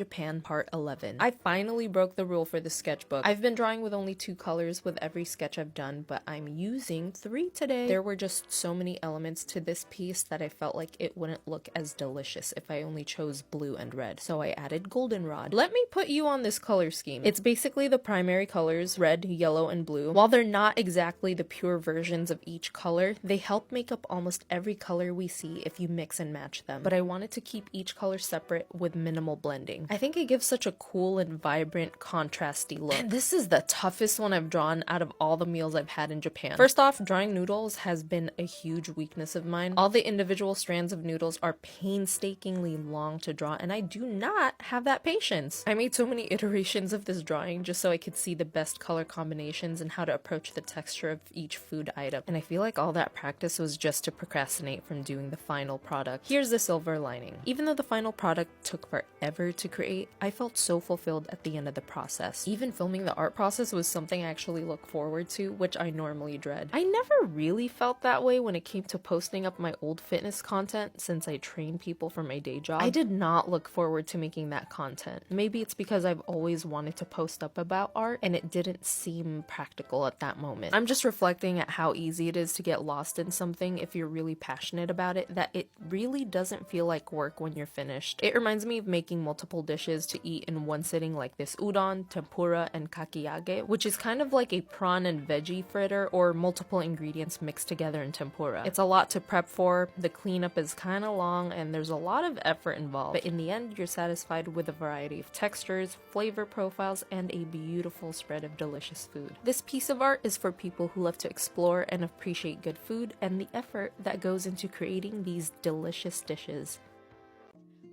Japan Part 11. I finally broke the rule for the sketchbook. I've been drawing with only 2 colors with every sketch I've done, but I'm using 3 today. There were just so many elements to this piece that I felt like it wouldn't look as delicious if I only chose blue and red, so I added goldenrod. Let me put you on this color scheme. It's basically the primary colors, red, yellow, and blue. While they're not exactly the pure versions of each color, they help make up almost every color we see if you mix and match them. But I wanted to keep each color separate with minimal blending. I think it gives such a cool and vibrant, contrasty look. And this is the toughest one I've drawn out of all the meals I've had in Japan. First off, drawing noodles has been a huge weakness of mine. All the individual strands of noodles are painstakingly long to draw, and I do not have that patience. I made so many iterations of this drawing just so I could see the best color combinations and how to approach the texture of each food item, and I feel like all that practice was just to procrastinate from doing the final product. Here's the silver lining. Even though the final product took forever to create, I felt so fulfilled at the end of the process. Even filming the art process was something I actually look forward to, which I normally dread. I never really felt that way when it came to posting up my old fitness content since I train people for my day job. I did not look forward to making that content. Maybe it's because I've always wanted to post up about art and it didn't seem practical at that moment. I'm just reflecting at how easy it is to get lost in something if you're really passionate about it, that it really doesn't feel like work when you're finished. It reminds me of making multiple dishes to eat in one sitting, like this udon, tempura, and kakiyage, which is kind of like a prawn and veggie fritter or multiple ingredients mixed together in tempura. It's a lot to prep for, the cleanup is kind of long, and there's a lot of effort involved, but in the end you're satisfied with a variety of textures, flavor profiles, and a beautiful spread of delicious food. This piece of art is for people who love to explore and appreciate good food and the effort that goes into creating these delicious dishes.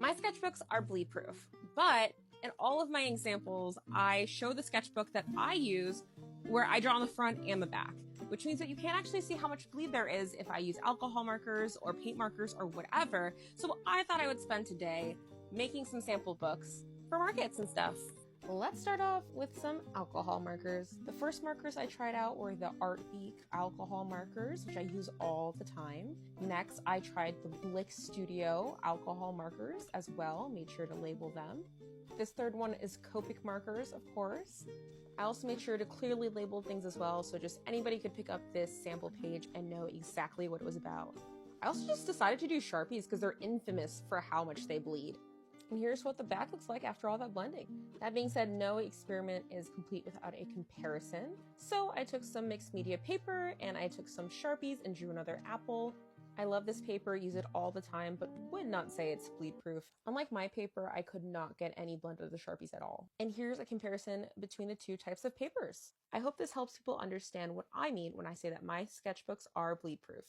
My sketchbooks are bleed proof, but in all of my examples, I show the sketchbook that I use where I draw on the front and the back, which means that you can't actually see how much bleed there is if I use alcohol markers or paint markers or whatever. So I thought I would spend today making some sample books for markets and stuff. Let's start off with some alcohol markers. The first markers I tried out were the Art Beak alcohol markers, which I use all the time. Next, I tried the Blick Studio alcohol markers as well, made sure to label them. This third one is Copic markers, of course. I also made sure to clearly label things as well, so just anybody could pick up this sample page and know exactly what it was about. I also just decided to do Sharpies because they're infamous for how much they bleed. And here's what the back looks like after all that blending. That being said, no experiment is complete without a comparison. So I took some mixed media paper and I took some Sharpies and drew another apple. I love this paper, use it all the time, but would not say it's bleed proof. Unlike my paper, I could not get any blend of the Sharpies at all. And here's a comparison between the two types of papers. I hope this helps people understand what I mean when I say that my sketchbooks are bleed proof.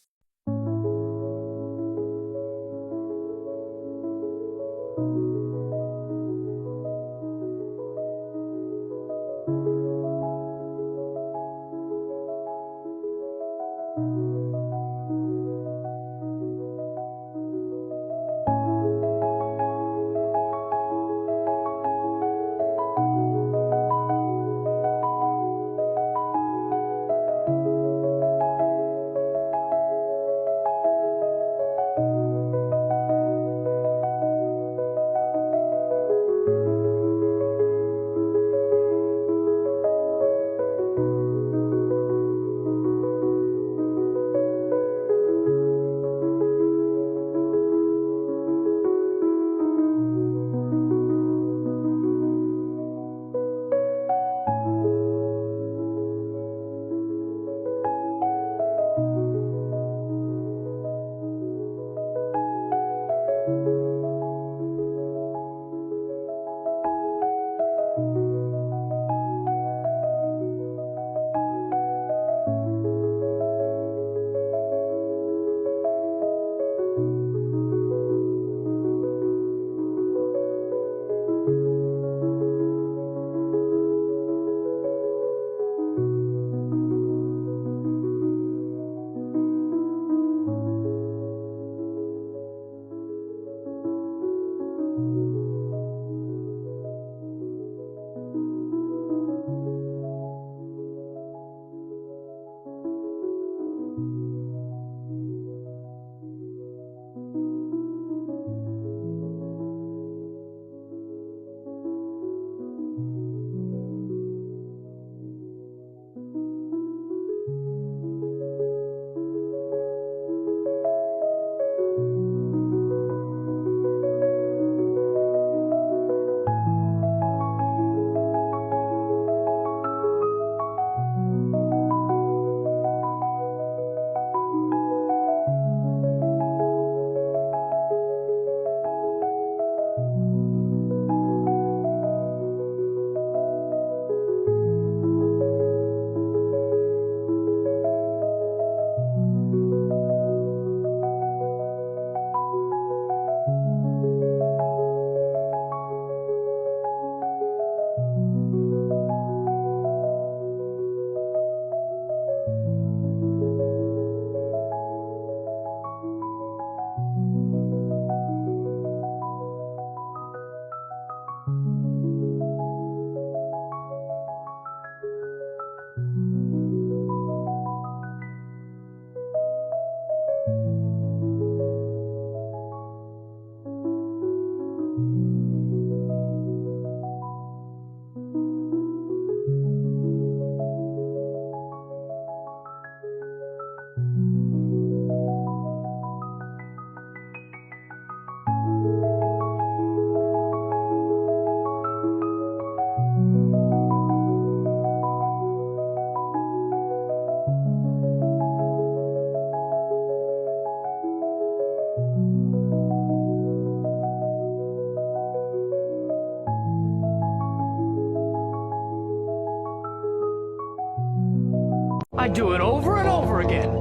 I do it over and over again.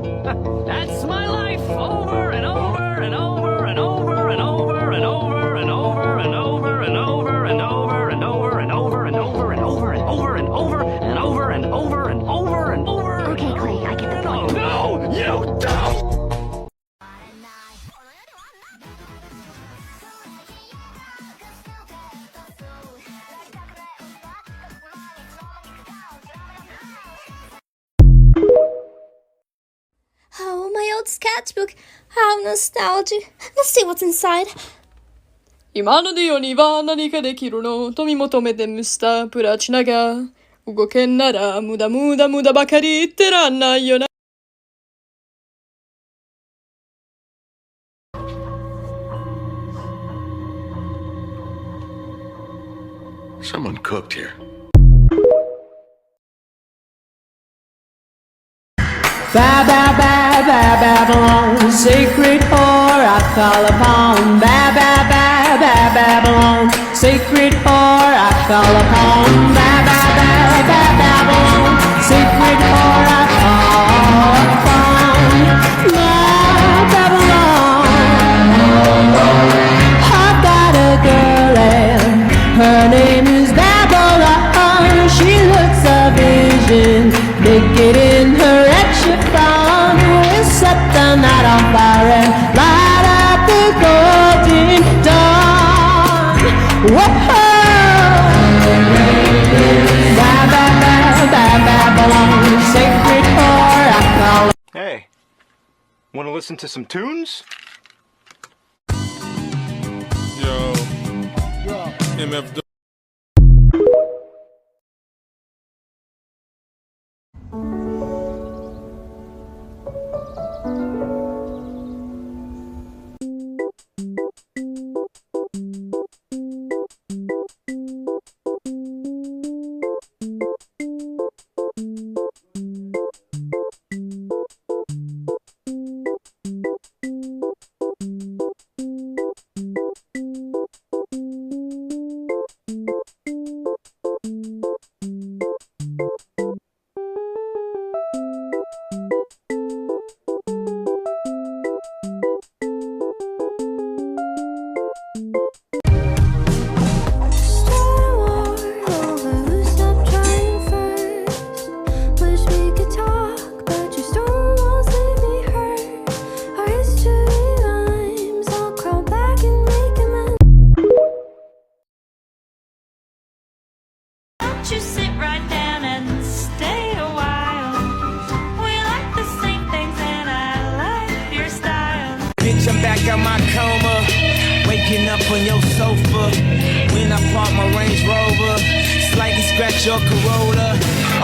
That's my life, over and over and over and over and over and over and over and over and over and over and over and over and over and over and over and over and over and over and over and over. Okay, Clay, I get the point. No, you don't! Oh, my old sketchbook. How nostalgic. Let's see what's inside. 今のディオには何かできるのと見求めてムスタープラチナが動けんなら無駄無駄無駄ばかり言ってらんないよな Someone cooked here. Babylon, sacred whore I call upon. Babylon, sacred whore I call upon. Babylon, sacred whore I call upon. Babylon, I've got a girl and her name is Babylon. She looks a vision, naked in her chiffon. We'll set the night on fire and light up the golden dawn. Whoa! Babylon, sacred whore I call. Hey, wanna listen to some tunes? Yo, MF. You sit right down and stay a while. We like the same things and I like your style. Bitch, I'm back out my coma, waking up on your sofa. When I park my Range Rover, slightly scratch your Corolla.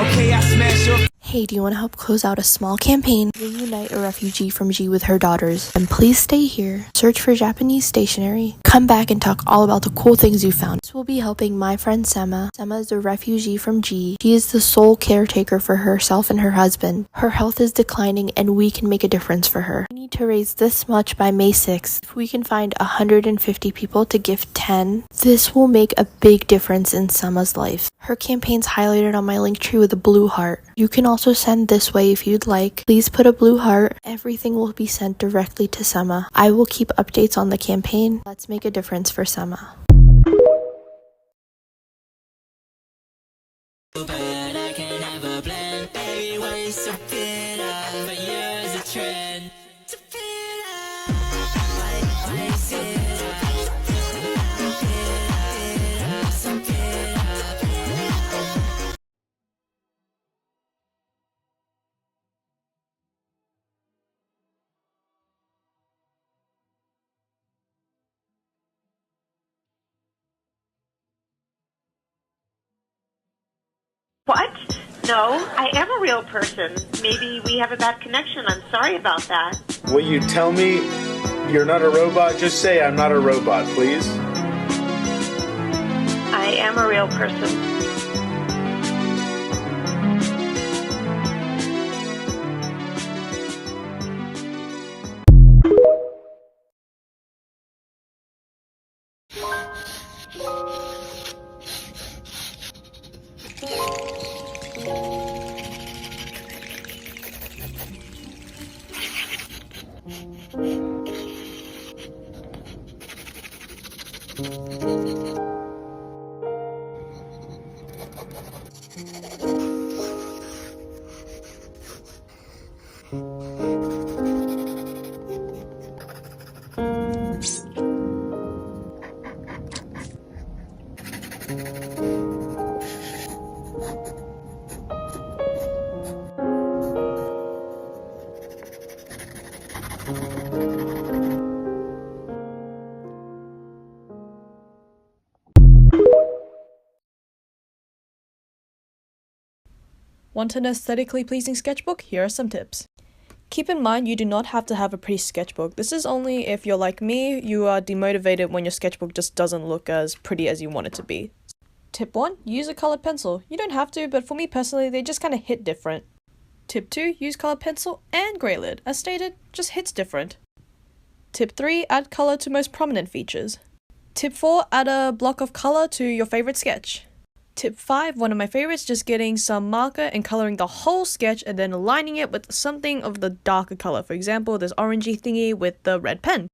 Okay, I smash your. Hey, do you want to help close out a small campaign? Reunite a refugee from G with her daughters. And please stay here. Search for Japanese stationery. Come back and talk all about the cool things you found. This will be helping my friend Sema. Sema is a refugee from G. She is the sole caretaker for herself and her husband. Her health is declining and we can make a difference for her. We need to raise this much by May 6th. If we can find 150 people to gift 10, this will make a big difference in Sema's life. Her campaign's highlighted on my link tree with a blue heart. You can also send this way if you'd like. Please put a blue heart. Everything will be sent directly to Sema. I will keep updates on the campaign. Let's make a difference for Sema. What? No, I am a real person. Maybe we have a bad connection. I'm sorry about that. Will you tell me you're not a robot? Just say I'm not a robot, please. I am a real person. Want an aesthetically pleasing sketchbook? Here are some tips. Keep in mind you do not have to have a pretty sketchbook. This is only if you're like me, you are demotivated when your sketchbook just doesn't look as pretty as you want it to be. Tip 1, use a colored pencil. You don't have to, but for me personally, they just kind of hit different. Tip 2, use colored pencil and gray lid. As stated, just hits different. Tip 3, add color to most prominent features. Tip 4, add a block of color to your favorite sketch. Tip 5, one of my favorites, just getting some marker and coloring the whole sketch and then aligning it with something of the darker color. For example, this orangey thingy with the red pen.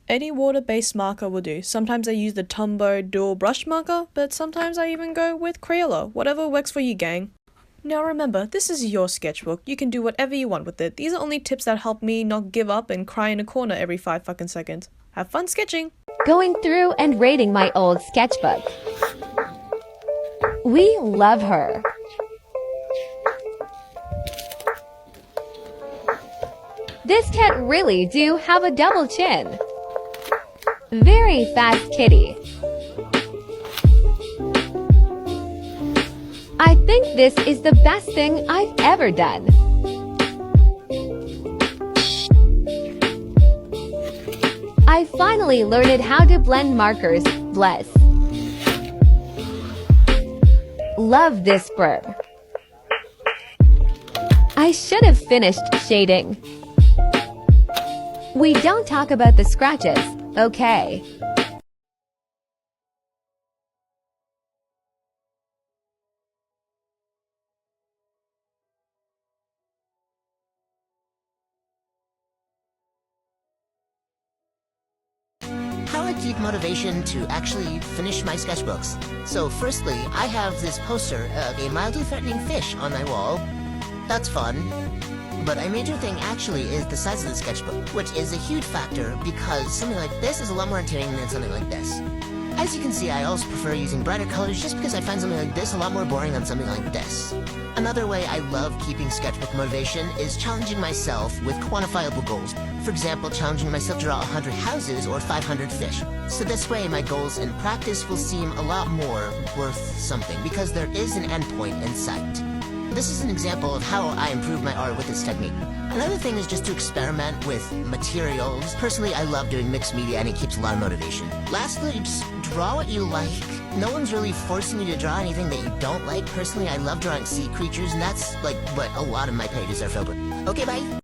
Any water-based marker will do. Sometimes I use the Tombow dual brush marker, but sometimes I even go with Crayola. Whatever works for you, gang. Now remember, this is your sketchbook. You can do whatever you want with it. These are only tips that help me not give up and cry in a corner every 5 fucking seconds. Have fun sketching! Going through and rating my old sketchbook. We love her. This cat really do have a double chin. Very fast kitty. I think this is the best thing I've ever done. I finally learned how to blend markers. Bless. Love this burp. I should have finished shading. We don't talk about the scratches, okay? How I keep motivation to actually finish my sketchbooks. So firstly, I have this poster of a mildly threatening fish on my wall. That's fun. But a major thing actually is the size of the sketchbook, which is a huge factor because something like this is a lot more entertaining than something like this. As you can see, I also prefer using brighter colors just because I find something like this a lot more boring than something like this. Another way I love keeping sketchbook motivation is challenging myself with quantifiable goals. For example, challenging myself to draw 100 houses or 500 fish. So this way my goals in practice will seem a lot more worth something because there is an endpoint in sight. This is an example of how I improve my art with this technique. Another thing is just to experiment with materials. Personally, I love doing mixed media and it keeps a lot of motivation. Lastly, just draw what you like. No one's really forcing you to draw anything that you don't like. Personally, I love drawing sea creatures and that's like what a lot of my pages are filled with. Okay, bye!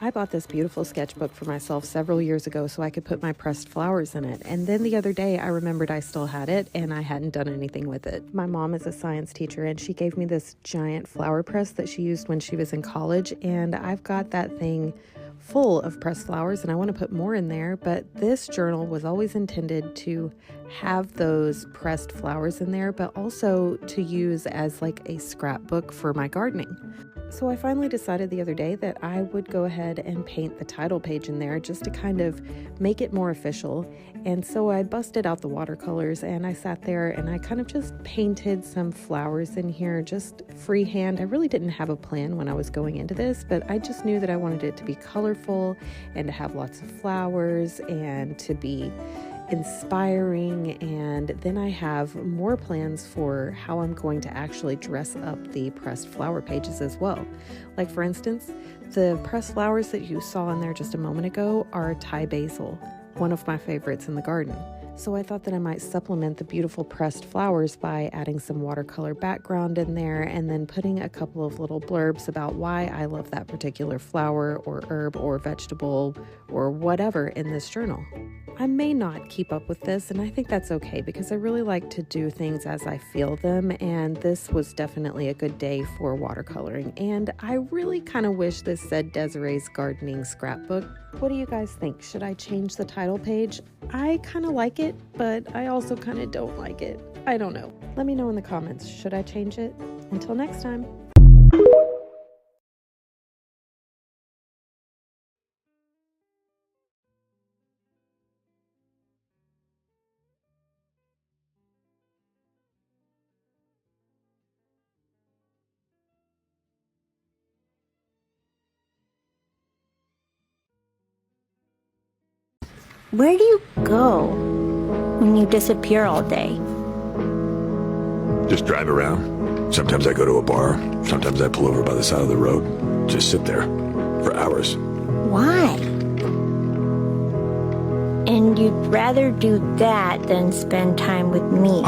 I bought this beautiful sketchbook for myself several years ago so I could put my pressed flowers in it. And then the other day I remembered I still had it and I hadn't done anything with it. My mom is a science teacher and she gave me this giant flower press that she used when she was in college. And I've got that thing full of pressed flowers and I want to put more in there. But this journal was always intended to have those pressed flowers in there, but also to use as like a scrapbook for my gardening. So I finally decided the other day that I would go ahead and paint the title page in there just to kind of make it more official. And so I busted out the watercolors and I sat there and I kind of just painted some flowers in here, just freehand. I really didn't have a plan when I was going into this, but I just knew that I wanted it to be colorful and to have lots of flowers and to be inspiring. And then I have more plans for how I'm going to actually dress up the pressed flower pages as well. Like for instance, the pressed flowers that you saw in there just a moment ago are Thai basil, one of my favorites in the garden. So I thought that I might supplement the beautiful pressed flowers by adding some watercolor background in there and then putting a couple of little blurbs about why I love that particular flower or herb or vegetable or whatever in this journal. I may not keep up with this, and I think that's okay because I really like to do things as I feel them, and this was definitely a good day for watercoloring. And I really kind of wish this said Desiree's Gardening Scrapbook. What do you guys think? Should I change the title page? I kind of like it, but I also kind of don't like it. I don't know. Let me know in the comments. Should I change it? Until next time. Where do you go when you disappear all day? Just drive around. Sometimes I go to a bar. Sometimes I pull over by the side of the road. Just sit there for hours. Why? And you'd rather do that than spend time with me.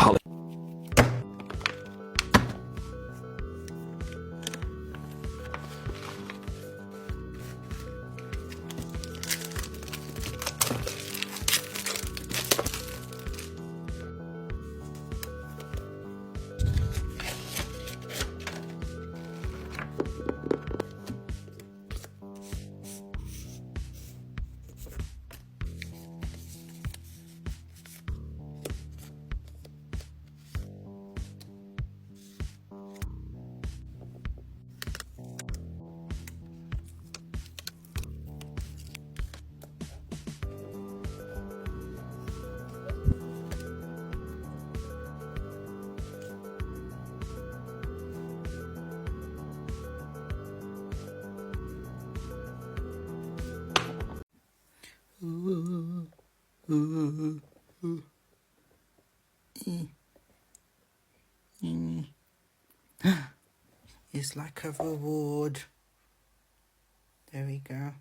It's like a reward. There we go.